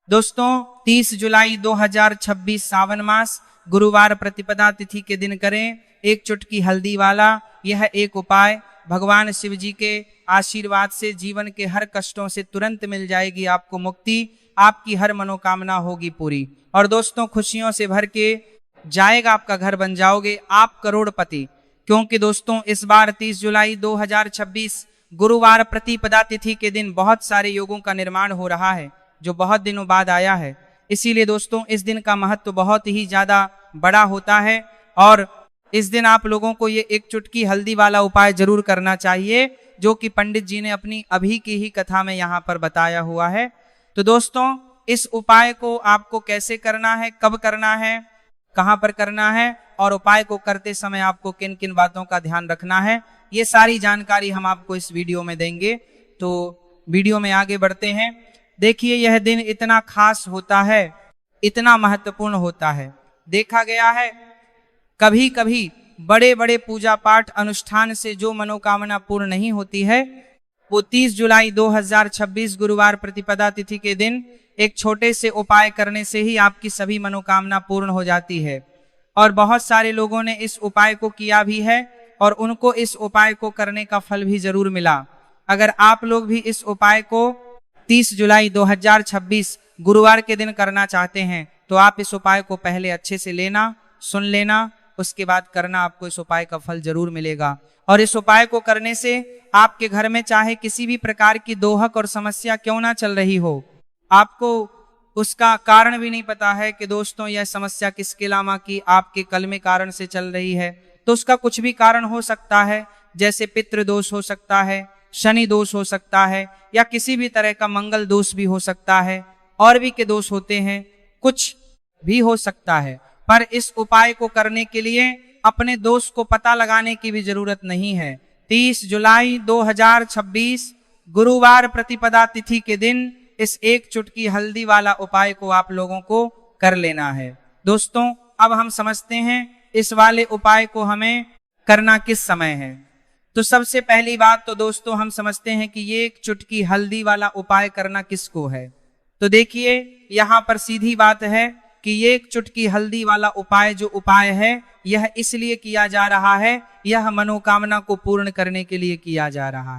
दोस्तों 30 जुलाई 2026 सावन मास गुरुवार प्रतिपदा तिथि के दिन करें एक चुटकी हल्दी वाला यह एक उपाय। भगवान शिव जी के आशीर्वाद से जीवन के हर कष्टों से तुरंत मिल जाएगी आपको मुक्ति, आपकी हर मनोकामना होगी पूरी और दोस्तों खुशियों से भर के जाएगा आपका घर, बन जाओगे आप करोड़पति। क्योंकि दोस्तों इस बार 30 जुलाई 2026 गुरुवार प्रतिपदा तिथि के दिन बहुत सारे योगों का निर्माण हो रहा है जो बहुत दिनों बाद आया है। इसीलिए दोस्तों इस दिन का महत्व बहुत ही ज्यादा बड़ा होता है और इस दिन आप लोगों को ये एक चुटकी हल्दी वाला उपाय जरूर करना चाहिए जो कि पंडित जी ने अपनी अभी की ही कथा में यहाँ पर बताया हुआ है। तो दोस्तों इस उपाय को आपको कैसे करना है, कब करना है, कहाँ पर करना है और उपाय को करते समय आपको किन किन बातों का ध्यान रखना है, ये सारी जानकारी हम आपको इस वीडियो में देंगे। तो वीडियो में आगे बढ़ते हैं। देखिए यह दिन इतना खास होता है, इतना महत्वपूर्ण होता है। देखा गया है कभी कभी बड़े बड़े पूजा पाठ अनुष्ठान से जो मनोकामना पूर्ण नहीं होती है वो 30 जुलाई 2026 गुरुवार प्रतिपदा तिथि के दिन एक छोटे से उपाय करने से ही आपकी सभी मनोकामना पूर्ण हो जाती है। और बहुत सारे लोगों ने इस उपाय को किया भी है और उनको इस उपाय को करने का फल भी जरूर मिला। अगर आप लोग भी इस उपाय को 30 जुलाई 2026 गुरुवार के दिन करना चाहते हैं तो आप इस उपाय को पहले अच्छे से लेना, सुन लेना, उसके बाद करना, आपको इस उपाय का फल जरूर मिलेगा। और इस उपाय को करने से आपके घर में चाहे किसी भी प्रकार की दोहक और समस्या क्यों ना चल रही हो, आपको उसका कारण भी नहीं पता है कि दोस्तों यह समस्या किसके लामा की आपके कलमे कारण से चल रही है, तो उसका कुछ भी कारण हो सकता है। जैसे पितृ दोष हो सकता है, शनि दोष हो सकता है या किसी भी तरह का मंगल दोष भी हो सकता है, और भी के दोष होते हैं, कुछ भी हो सकता है। पर इस उपाय को करने के लिए अपने दोष को पता लगाने की भी जरूरत नहीं है। 30 जुलाई 2026 गुरुवार प्रतिपदा तिथि के दिन इस एक चुटकी हल्दी वाला उपाय को आप लोगों को कर लेना है। दोस्तों अब हम समझते हैं इस वाले उपाय को हमें करना किस समय है। तो सबसे पहली बात तो दोस्तों हम समझते हैं कि ये एक चुटकी हल्दी वाला उपाय करना किसको है। तो देखिए यहाँ पर सीधी बात है कि ये एक चुटकी हल्दी वाला उपाय जो उपाय है यह इसलिए किया जा रहा है, यह मनोकामना को पूर्ण करने के लिए किया जा रहा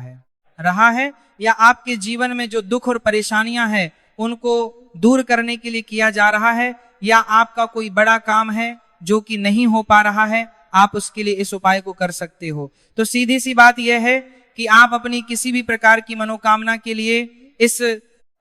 है या आपके जीवन में जो दुख और परेशानियां हैं उनको दूर करने के लिए किया जा रहा है, या आपका कोई बड़ा काम है जो कि नहीं हो पा रहा है, आप उसके लिए इस उपाय को कर सकते हो। तो सीधी सी बात यह है कि आप अपनी किसी भी प्रकार की मनोकामना के लिए इस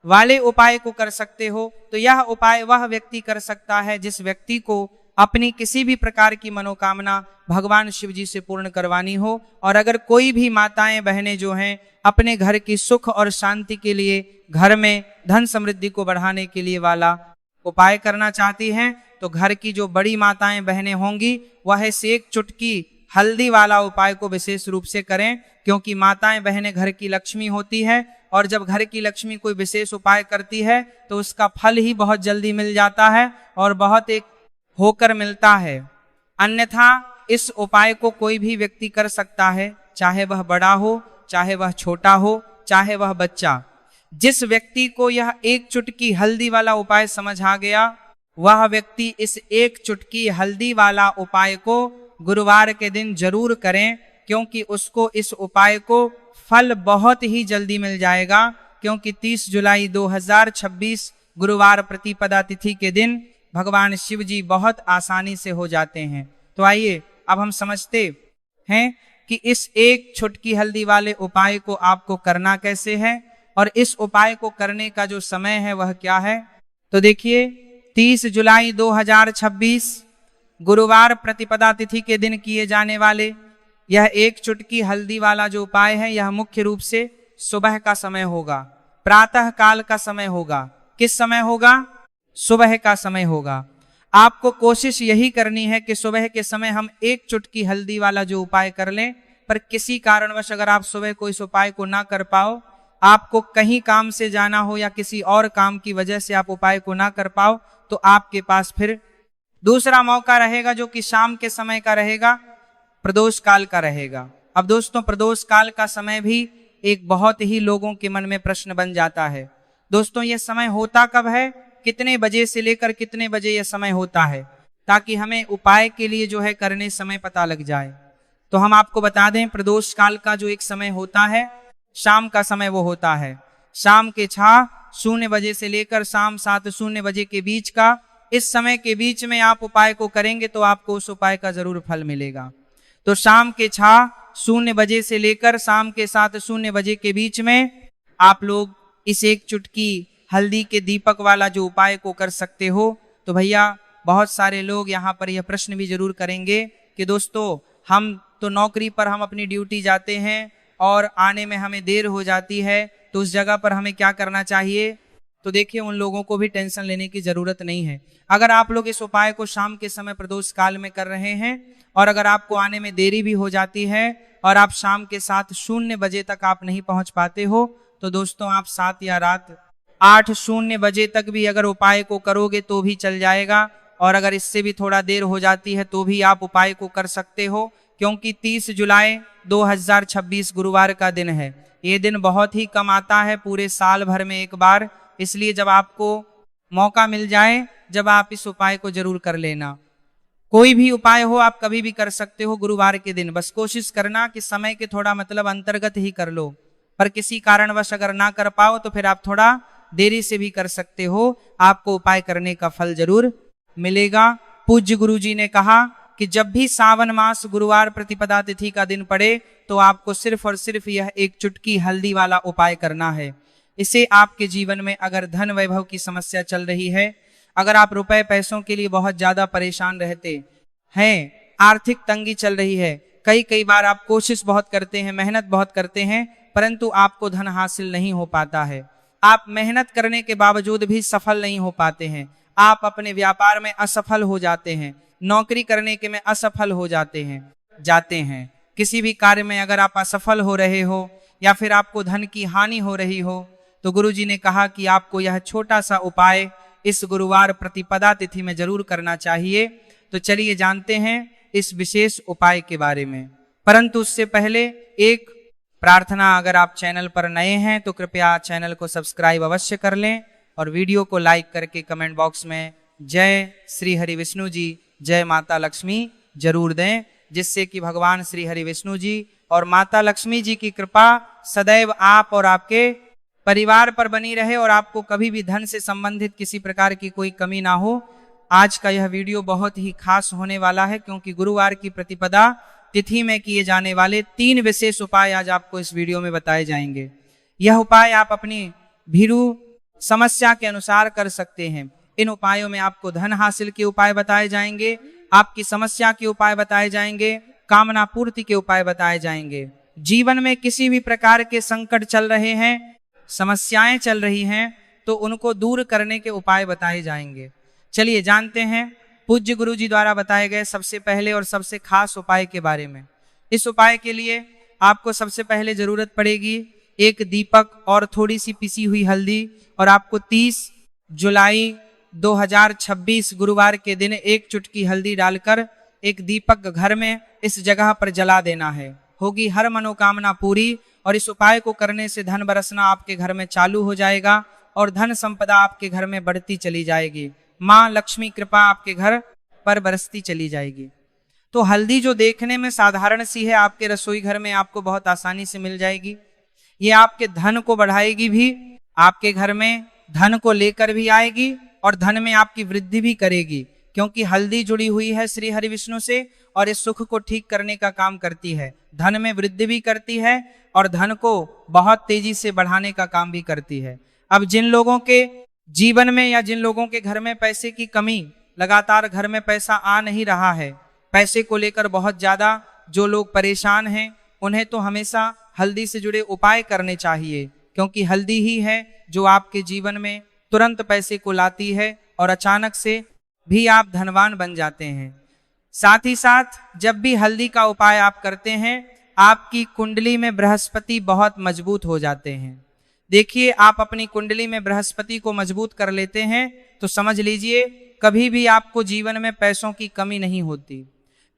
वाले उपाय को कर सकते हो। तो यह उपाय वह व्यक्ति कर सकता है जिस व्यक्ति को अपनी किसी भी प्रकार की मनोकामना भगवान शिव जी से पूर्ण करवानी हो। और अगर कोई भी माताएं बहनें जो हैं अपने घर की सुख और शांति के लिए, घर में धन समृद्धि को बढ़ाने के लिए वाला उपाय करना चाहती हैं तो घर की जो बड़ी माताएं बहनें होंगी वह इस एक चुटकी हल्दी वाला उपाय को विशेष रूप से करें, क्योंकि माताएं बहनें घर की लक्ष्मी होती है और जब घर की लक्ष्मी कोई विशेष उपाय करती है तो उसका फल ही बहुत जल्दी मिल जाता है और बहुत एक होकर मिलता है। अन्यथा इस उपाय को कोई भी व्यक्ति कर सकता है, चाहे वह बड़ा हो, चाहे वह छोटा हो, चाहे वह बच्चा। जिस व्यक्ति को यह एक चुटकी हल्दी वाला उपाय समझ आ गया वह व्यक्ति इस एक चुटकी हल्दी वाला उपाय को गुरुवार के दिन जरूर करें, क्योंकि उसको इस उपाय को फल बहुत ही जल्दी मिल जाएगा। क्योंकि 30 जुलाई 2026 गुरुवार प्रतिपदा तिथि के दिन भगवान शिव जी बहुत आसानी से हो जाते हैं। तो आइए अब हम समझते हैं कि इस एक चुटकी हल्दी वाले उपाय को आपको करना कैसे है और इस उपाय को करने का जो समय है वह क्या है। तो देखिए 30 जुलाई 2026 गुरुवार प्रतिपदा तिथि के दिन किए जाने वाले यह एक चुटकी हल्दी वाला जो उपाय है यह मुख्य रूप से सुबह का समय होगा, प्रातः काल का समय होगा। किस समय होगा? सुबह का समय होगा। आपको कोशिश यही करनी है कि सुबह के समय हम एक चुटकी हल्दी वाला जो उपाय कर लें। पर किसी कारणवश अगर आप सुबह को इस उपाय को ना कर पाओ, आपको कहीं काम से जाना हो या किसी और काम की वजह से आप उपाय को ना कर पाओ, तो आपके पास फिर दूसरा मौका रहेगा जो कि शाम के समय का रहेगा, प्रदोष काल का रहेगा। अब दोस्तों प्रदोष काल का समय भी एक बहुत ही लोगों के मन में प्रश्न बन जाता है। दोस्तों ये समय होता कब है? कितने बजे से लेकर कितने बजे यह समय होता है, ताकि हमें उपाय के लिए जो है करने समय पता लग जाए। तो हम आपको बता दें, प्रदोष काल का जो एक समय होता है, शाम का समय वो होता है, शाम के 6:00 बजे से लेकर शाम 7:00 बजे के बीच का। इस समय के बीच में आप उपाय को करेंगे तो आपको उस उपाय का जरूर फल मिलेगा। तो शाम के 6:00 बजे से लेकर शाम के 7:00 बजे के बीच में आप लोग इस एक चुटकी हल्दी के दीपक वाला जो उपाय को कर सकते हो। तो भैया बहुत सारे लोग यहाँ पर यह प्रश्न भी जरूर करेंगे कि दोस्तों, हम तो नौकरी पर हम अपनी ड्यूटी जाते हैं और आने में हमें देर हो जाती है, तो उस जगह पर हमें क्या करना चाहिए? तो देखिए, उन लोगों को भी टेंशन लेने की जरूरत नहीं है। अगर आप लोग इस उपाय को शाम के समय प्रदोष काल में कर रहे हैं और अगर आपको आने में देरी भी हो जाती है और आप शाम के 7:00 बजे तक आप नहीं पहुंच पाते हो, तो दोस्तों आप 7 या रात 8:00 बजे तक भी अगर उपाय को करोगे तो भी चल जाएगा। और अगर इससे भी थोड़ा देर हो जाती है तो भी आप उपाय को कर सकते हो, क्योंकि 30 जुलाई 2026 गुरुवार का दिन है। ये दिन बहुत ही कम आता है, पूरे साल भर में एक बार। इसलिए जब आपको मौका मिल जाए, जब आप इस उपाय को जरूर कर लेना। कोई भी उपाय हो आप कभी भी कर सकते हो गुरुवार के दिन। बस कोशिश करना कि समय के थोड़ा मतलब अंतर्गत ही कर लो, पर किसी कारणवश अगर ना कर पाओ तो फिर आप थोड़ा देरी से भी कर सकते हो, आपको उपाय करने का फल जरूर मिलेगा। पूज्य गुरु जी ने कहा कि जब भी सावन मास गुरुवार प्रतिपदा तिथि का दिन पड़े तो आपको सिर्फ और सिर्फ यह एक चुटकी हल्दी वाला उपाय करना है। इसे आपके जीवन में अगर धन वैभव की समस्या चल रही है, अगर आप रुपए पैसों के लिए बहुत ज्यादा परेशान रहते हैं, आर्थिक तंगी चल रही है, कई बार आप कोशिश बहुत करते हैं, मेहनत बहुत करते हैं, परंतु आपको धन हासिल नहीं हो पाता है, आप मेहनत करने के बावजूद भी सफल नहीं हो पाते हैं, आप अपने व्यापार में असफल हो जाते हैं, नौकरी करने के में असफल हो जाते हैं, किसी भी कार्य में अगर आप असफल हो रहे हो या फिर आपको धन की हानि हो रही हो, तो गुरुजी ने कहा कि आपको यह छोटा सा उपाय इस गुरुवार प्रतिपदा तिथि में जरूर करना चाहिए। तो चलिए जानते हैं इस विशेष उपाय के बारे में। परंतु उससे पहले एक प्रार्थना, अगर आप चैनल पर नए हैं तो कृपया चैनल को सब्सक्राइब अवश्य कर लें और वीडियो को लाइक करके कमेंट बॉक्स में जय श्री हरि विष्णु जी, जय माता लक्ष्मी जरूर दें, जिससे कि भगवान श्री हरि विष्णु जी और माता लक्ष्मी जी की कृपा सदैव आप और आपके परिवार पर बनी रहे और आपको कभी भी धन से संबंधित किसी प्रकार की कोई कमी ना हो। आज का यह वीडियो बहुत ही खास होने वाला है, क्योंकि गुरुवार की प्रतिपदा तिथि में किए जाने वाले 3 विशेष उपाय आज आपको इस वीडियो में बताए जाएंगे। यह उपाय आप अपनी भीरू समस्या के अनुसार कर सकते हैं। इन उपायों में आपको धन हासिल के उपाय बताए जाएंगे, आपकी समस्या के उपाय बताए जाएंगे, कामना पूर्ति के उपाय बताए जाएंगे। जीवन में किसी भी प्रकार के संकट चल रहे हैं, समस्याएं चल रही हैं, तो उनको दूर करने के उपाय बताए जाएंगे। चलिए जानते हैं पूज्य गुरु जी द्वारा बताए गए सबसे पहले और सबसे खास उपाय के बारे में। इस उपाय के लिए आपको सबसे पहले जरूरत पड़ेगी एक दीपक और थोड़ी सी पिसी हुई हल्दी, और आपको 30 जुलाई 2026 गुरुवार के दिन एक चुटकी हल्दी डालकर एक दीपक घर में इस जगह पर जला देना है। होगी हर मनोकामना पूरी, और इस उपाय को करने से धन बरसना आपके घर में चालू हो जाएगा और धन संपदा आपके घर में बढ़ती चली जाएगी। माँ लक्ष्मी कृपा आपके घर पर बरसती चली जाएगी। तो हल्दी जो देखने में साधारण सी है, आपके रसोई घर में आपको बहुत आसानी से मिल जाएगी। ये आपके धन को बढ़ाएगी भी, आपके घर में धन को लेकर भी आएगी और धन में आपकी वृद्धि भी करेगी, क्योंकि हल्दी जुड़ी हुई है श्री हरि विष्णु से और इस सुख को ठीक करने का काम करती है, धन में वृद्धि भी करती है और धन को बहुत तेजी से बढ़ाने का काम भी करती है। अब जिन लोगों के जीवन में या जिन लोगों के घर में पैसे की कमी, लगातार घर में पैसा आ नहीं रहा है, पैसे को लेकर बहुत ज्यादा जो लोग परेशान हैं, उन्हें तो हमेशा हल्दी से जुड़े उपाय करने चाहिए, क्योंकि हल्दी ही है जो आपके जीवन में तुरंत पैसे को लाती है और अचानक से भी आप धनवान बन जाते हैं। साथ ही साथ जब भी हल्दी का उपाय आप करते हैं, आपकी कुंडली में बृहस्पति बहुत मजबूत हो जाते हैं। देखिए, आप अपनी कुंडली में बृहस्पति को मजबूत कर लेते हैं तो समझ लीजिए कभी भी आपको जीवन में पैसों की कमी नहीं होती,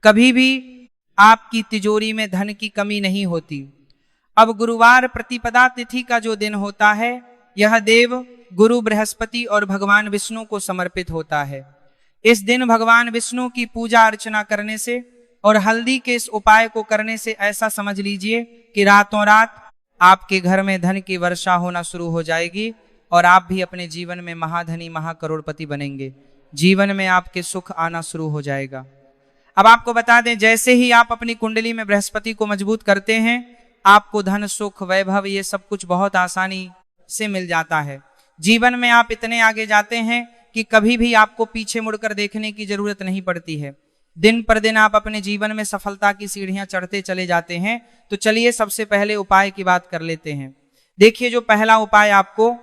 कभी भी आपकी तिजोरी में धन की कमी नहीं होती। अब गुरुवार प्रतिपदा तिथि का जो दिन होता है, यह देव गुरु बृहस्पति और भगवान विष्णु को समर्पित होता है। इस दिन भगवान विष्णु की पूजा अर्चना करने से और हल्दी के इस उपाय को करने से ऐसा समझ लीजिए कि रातों रात आपके घर में धन की वर्षा होना शुरू हो जाएगी और आप भी अपने जीवन में महाधनी महाकरोड़पति बनेंगे। जीवन में आपके सुख आना शुरू हो जाएगा। अब आपको बता दें, जैसे ही आप अपनी कुंडली में बृहस्पति को मजबूत करते हैं, आपको धन सुख वैभव ये सब कुछ बहुत आसानी से मिल जाता है। जीवन में आप इतने आगे जाते हैं कि कभी भी आपको पीछे मुड़कर देखने की जरूरत नहीं पड़ती है। दिन पर दिन आप अपने जीवन में सफलता की सीढ़ियां चढ़ते चले जाते हैं। तो चलिए सबसे पहले उपाय की बात कर लेते हैं। देखिए, जो पहला उपाय आपको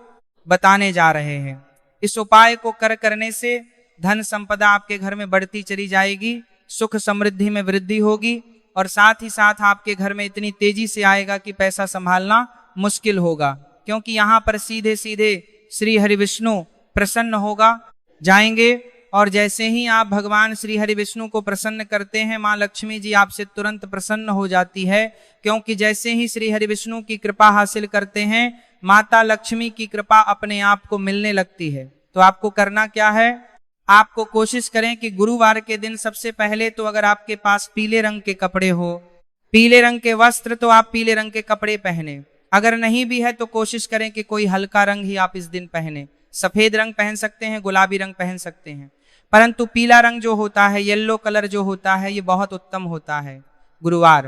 बताने जा रहे हैं, इस उपाय को करने से धन संपदा आपके घर में बढ़ती चली जाएगी, सुख समृद्धि में वृद्धि होगी और साथ ही साथ आपके घर में इतनी तेजी से आएगा कि पैसा संभालना मुश्किल होगा, क्योंकि यहाँ पर सीधे सीधे श्री हरि विष्णु प्रसन्न होगा जाएंगे। और जैसे ही आप भगवान श्री हरि विष्णु को प्रसन्न करते हैं, माँ लक्ष्मी जी आपसे तुरंत प्रसन्न हो जाती है, क्योंकि जैसे ही श्री हरि विष्णु की कृपा हासिल करते हैं, माता लक्ष्मी की कृपा अपने आप को मिलने लगती है। तो आपको करना क्या है, आपको कोशिश करें कि गुरुवार के दिन सबसे पहले तो अगर आपके पास पीले रंग के कपड़े हो, पीले रंग के वस्त्र, तो आप पीले रंग के कपड़े पहने। अगर नहीं भी है तो कोशिश करें कि कोई हल्का रंग ही आप इस दिन पहने। सफेद रंग पहन सकते हैं, गुलाबी रंग पहन सकते हैं, परंतु पीला रंग जो होता है, येलो कलर जो होता है, ये बहुत उत्तम होता है। गुरुवार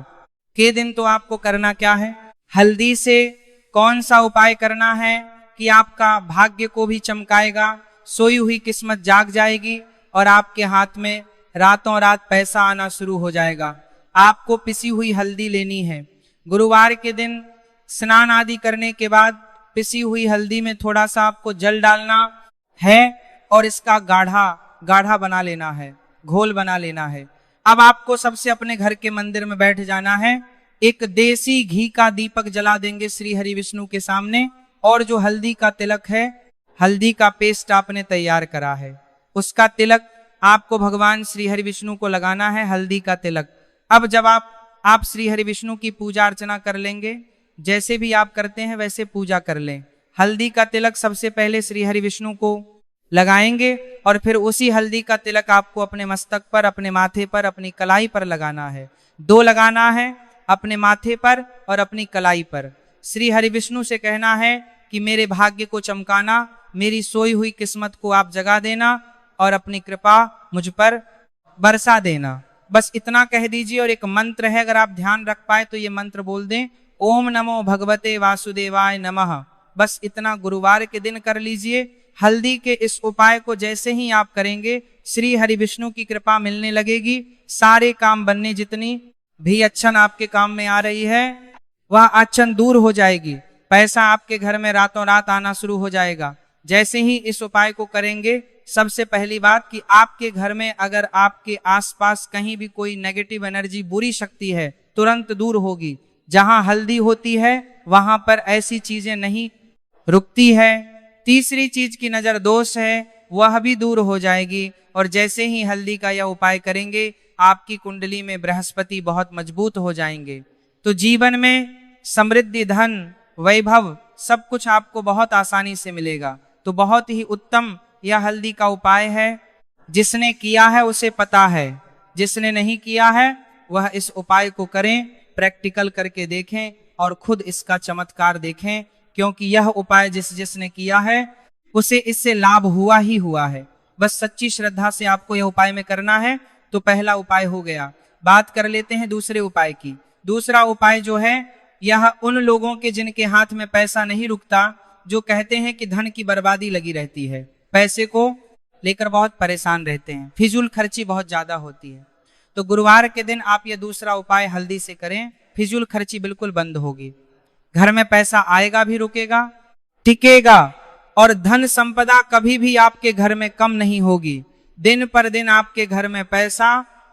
के दिन तो आपको करना क्या है, हल्दी से कौन सा उपाय करना है कि आपका भाग्य को भी चमकाएगा, सोई हुई किस्मत जाग जाएगी और आपके हाथ में रातों रात पैसा आना शुरू हो जाएगा। आपको पिसी हुई हल्दी लेनी है। गुरुवार के दिन स्नान आदि करने के बाद पिसी हुई हल्दी में थोड़ा सा आपको जल डालना है और इसका गाढ़ा बना लेना है, घोल बना लेना है। अब आपको सबसे अपने घर के मंदिर में बैठ जाना है, एक देसी घी का दीपक जला देंगे श्री हरि विष्णु के सामने, और जो हल्दी का तिलक है, हल्दी का पेस्ट आपने तैयार करा है, उसका तिलक आपको भगवान श्री हरि विष्णु को लगाना है, हल्दी का तिलक। अब जब आप श्री हरि विष्णु की पूजा अर्चना कर लेंगे, जैसे भी आप करते हैं वैसे पूजा कर लें। हल्दी का तिलक सबसे पहले श्री हरि विष्णु को लगाएंगे और फिर उसी हल्दी का तिलक आपको अपने मस्तक पर, अपने माथे पर, अपनी कलाई पर लगाना है। 2 लगाना है, अपने माथे पर और अपनी कलाई पर। श्री हरि विष्णु से कहना है कि मेरे भाग्य को चमकाना, मेरी सोई हुई किस्मत को आप जगा देना और अपनी कृपा मुझ पर बरसा देना। बस इतना कह दीजिए। और एक मंत्र है, अगर आप ध्यान रख पाए तो ये मंत्र बोल दें, ओम नमो भगवते वासुदेवाय नमः। बस इतना गुरुवार के दिन कर लीजिए। हल्दी के इस उपाय को जैसे ही आप करेंगे, श्री हरि विष्णु की कृपा मिलने लगेगी। सारे काम बनने, जितनी भी अड़चन आपके काम में आ रही है वह अड़चन दूर हो जाएगी। पैसा आपके घर में रातों रात आना शुरू हो जाएगा। जैसे ही इस उपाय को करेंगे, सबसे पहली बात कि आपके घर में अगर आपके आसपास कहीं भी कोई नेगेटिव एनर्जी, बुरी शक्ति है, तुरंत दूर होगी। जहां हल्दी होती है वहां पर ऐसी चीजें नहीं रुकती है। तीसरी चीज की नजर दोष है, वह भी दूर हो जाएगी। और जैसे ही हल्दी का यह उपाय करेंगे, आपकी कुंडली में बृहस्पति बहुत मजबूत हो जाएंगे। तो जीवन में समृद्धि, धन, वैभव सब कुछ आपको बहुत आसानी से मिलेगा। तो बहुत ही उत्तम यह हल्दी का उपाय है। जिसने किया है उसे पता है, जिसने नहीं किया है वह इस उपाय को करें, प्रैक्टिकल करके देखें और खुद इसका चमत्कार देखें, क्योंकि यह उपाय जिसने किया है उसे इससे लाभ हुआ ही हुआ है। बस सच्ची श्रद्धा से आपको यह उपाय में करना है। तो पहला उपाय हो गया। बात कर लेते हैं दूसरे उपाय की। दूसरा उपाय जो है, यह उन लोगों के जिनके हाथ में पैसा नहीं रुकता, जो कहते हैं कि धन की बर्बादी लगी रहती है, पैसे को लेकर बहुत परेशान रहते हैं, फिजूल खर्ची बहुत ज्यादा होती है। तो गुरुवार के दिन आप ये दूसरा उपाय हल्दी से करें, फिजूल खर्ची बिल्कुल बंद होगी। घर में पैसा आएगा भी, रुकेगा, टिकेगा और धन संपदा कभी भी आपके घर में कम नहीं होगी। दिन पर दिन आपके घर में पैसा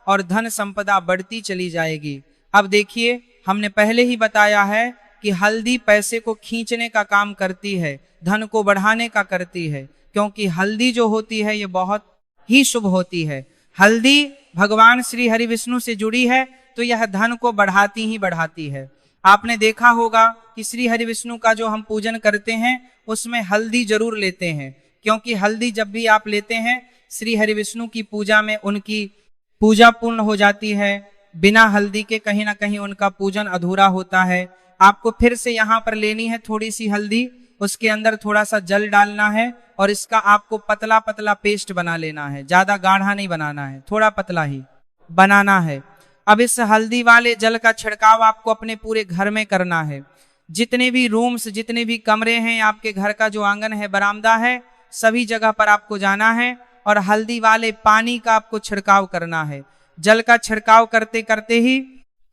और धन संपदा बढ़ती चली जाएगी। अब देखिए, हमने पहले ही बताया है कि हल्दी पैसे को खींचने का काम करती है, धन को बढ़ाने का करती है, क्योंकि हल्दी जो होती है ये बहुत ही शुभ होती है। हल्दी भगवान श्री हरि विष्णु से जुड़ी है, तो यह धन को बढ़ाती ही बढ़ाती है। आपने देखा होगा कि श्री हरि विष्णु का जो हम पूजन करते हैं उसमें हल्दी जरूर लेते हैं, क्योंकि हल्दी जब भी आप लेते हैं श्री हरि विष्णु की पूजा में उनकी पूजा पूर्ण हो जाती है। बिना हल्दी के कहीं ना कहीं उनका पूजन अधूरा होता है। आपको फिर से यहाँ पर लेनी है थोड़ी सी हल्दी, उसके अंदर थोड़ा सा जल डालना है और इसका आपको पतला पतला पेस्ट बना लेना है, ज्यादा गाढ़ा नहीं बनाना है, थोड़ा पतला ही बनाना है। अब इस हल्दी वाले जल का छिड़काव आपको अपने पूरे घर में करना है। जितने भी रूम्स, जितने भी कमरे हैं, आपके घर का जो आंगन है, बरामदा है, सभी जगह पर आपको जाना है और हल्दी वाले पानी का आपको छिड़काव करना है। जल का छिड़काव करते करते ही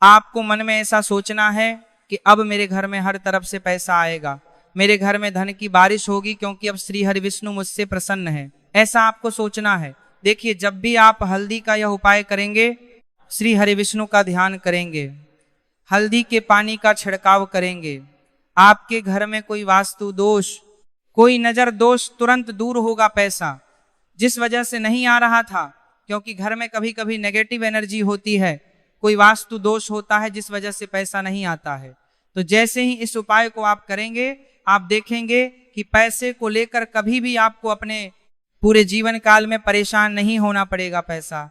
आपको मन में ऐसा सोचना है कि अब मेरे घर में हर तरफ से पैसा आएगा, मेरे घर में धन की बारिश होगी, क्योंकि अब श्री हरि विष्णु मुझसे प्रसन्न है। ऐसा आपको सोचना है। देखिए, जब भी आप हल्दी का यह उपाय करेंगे, श्री हरि विष्णु का ध्यान करेंगे, हल्दी के पानी का छिड़काव करेंगे, आपके घर में कोई वास्तु दोष, कोई नजर दोष तुरंत दूर होगा। पैसा जिस वजह से नहीं आ रहा था, क्योंकि घर में कभी कभी नेगेटिव एनर्जी होती है, कोई वास्तु दोष होता है जिस वजह से पैसा नहीं आता है। तो जैसे ही इस उपाय को आप करेंगे, आप देखेंगे कि पैसे को लेकर कभी भी आपको अपने पूरे जीवन काल में परेशान नहीं होना पड़ेगा। पैसा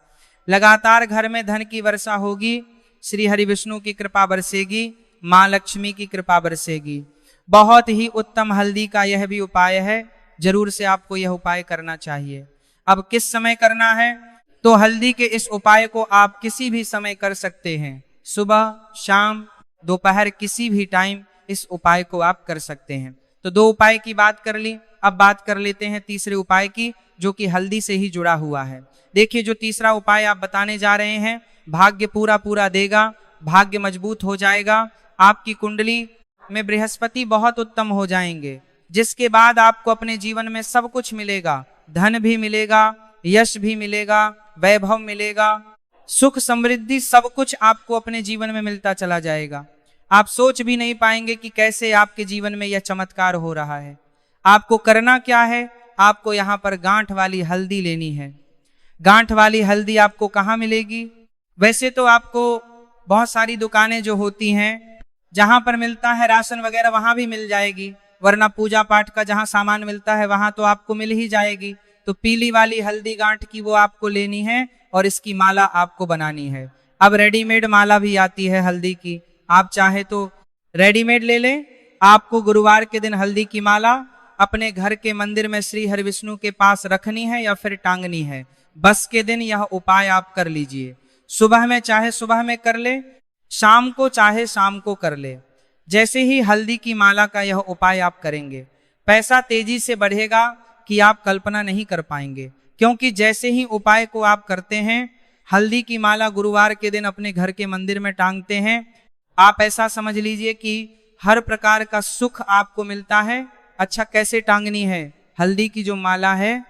लगातार घर में धन की वर्षा होगी, श्री हरि विष्णु की कृपा बरसेगी, माँ लक्ष्मी की कृपा बरसेगी। बहुत ही उत्तम हल्दी का यह भी उपाय है, जरूर से आपको यह उपाय करना चाहिए। अब किस समय करना है? तो हल्दी के इस उपाय को आप किसी भी समय कर सकते हैं, सुबह, शाम, दोपहर, किसी भी टाइम इस उपाय को आप कर सकते हैं। तो दो उपाय की बात कर ली, अब बात कर लेते हैं तीसरे उपाय की, जो कि हल्दी से ही जुड़ा हुआ है। देखिए, जो तीसरा उपाय आप बताने जा रहे हैं, भाग्य पूरा पूरा देगा, भाग्य मजबूत हो जाएगा, आपकी कुंडली में बृहस्पति बहुत उत्तम हो जाएंगे, जिसके बाद आपको अपने जीवन में सब कुछ मिलेगा। धन भी मिलेगा, यश भी मिलेगा, वैभव मिलेगा, सुख समृद्धि, सब कुछ आपको अपने जीवन में मिलता चला जाएगा। आप सोच भी नहीं पाएंगे कि कैसे आपके जीवन में यह चमत्कार हो रहा है। आपको करना क्या है? आपको यहाँ पर गांठ वाली हल्दी लेनी है। गांठ वाली हल्दी आपको कहाँ मिलेगी? वैसे तो आपको बहुत सारी दुकानें जो होती हैं, जहां पर मिलता है राशन वगैरह, वहां भी मिल जाएगी, वरना पूजा पाठ का जहां सामान मिलता है वहां तो आपको मिल ही जाएगी। तो पीली वाली हल्दी गांठ की वो आपको लेनी है और इसकी माला आपको बनानी है। अब रेडीमेड माला भी आती है हल्दी की, आप चाहे तो रेडीमेड ले लें। आपको गुरुवार के दिन हल्दी की माला अपने घर के मंदिर में श्री हरि विष्णु के पास रखनी है या फिर टांगनी है। बस के दिन यह उपाय आप कर लीजिए। सुबह में चाहे सुबह में कर ले, शाम को चाहे शाम को कर ले। जैसे ही हल्दी की माला का यह उपाय आप करेंगे, पैसा तेजी से बढ़ेगा कि आप कल्पना नहीं कर पाएंगे। क्योंकि जैसे ही उपाय को आप करते हैं, हल्दी की माला गुरुवार के दिन अपने घर के मंदिर में टांगते हैं, आप ऐसा समझ लीजिए कि हर प्रकार का सुख आपको मिलता है। अच्छा, कैसे टांगनी है? हल्दी की जो माला है,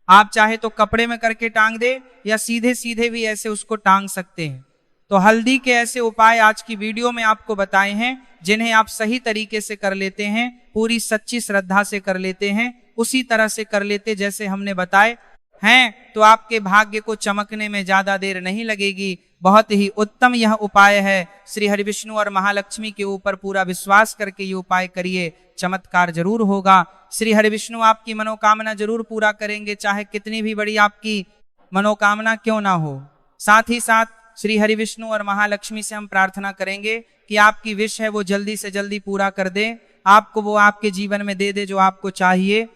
आप चाहे तो कपड़े में करके टांग दे या सीधे सीधे भी ऐसे उसको टांग सकते हैं। तो हल्दी के ऐसे उपाय आज की वीडियो में आपको बताए हैं, जिन्हें आप सही तरीके से कर लेते हैं, पूरी सच्ची श्रद्धा से कर लेते हैं, उसी तरह से कर लेते जैसे हमने बताए हैं, तो आपके भाग्य को चमकने में ज्यादा देर नहीं लगेगी। बहुत ही उत्तम यह उपाय है। श्री हरि विष्णु और महालक्ष्मी के ऊपर पूरा विश्वास करके ये उपाय करिए, चमत्कार जरूर होगा। श्री हरि विष्णु आपकी मनोकामना जरूर पूरा करेंगे, चाहे कितनी भी बड़ी आपकी मनोकामना क्यों ना हो। साथ ही साथ श्री हरि विष्णु और महालक्ष्मी से हम प्रार्थना करेंगे कि आपकी विश है वो जल्दी से जल्दी पूरा कर दे, आपको वो आपके जीवन में दे दे जो आपको चाहिए।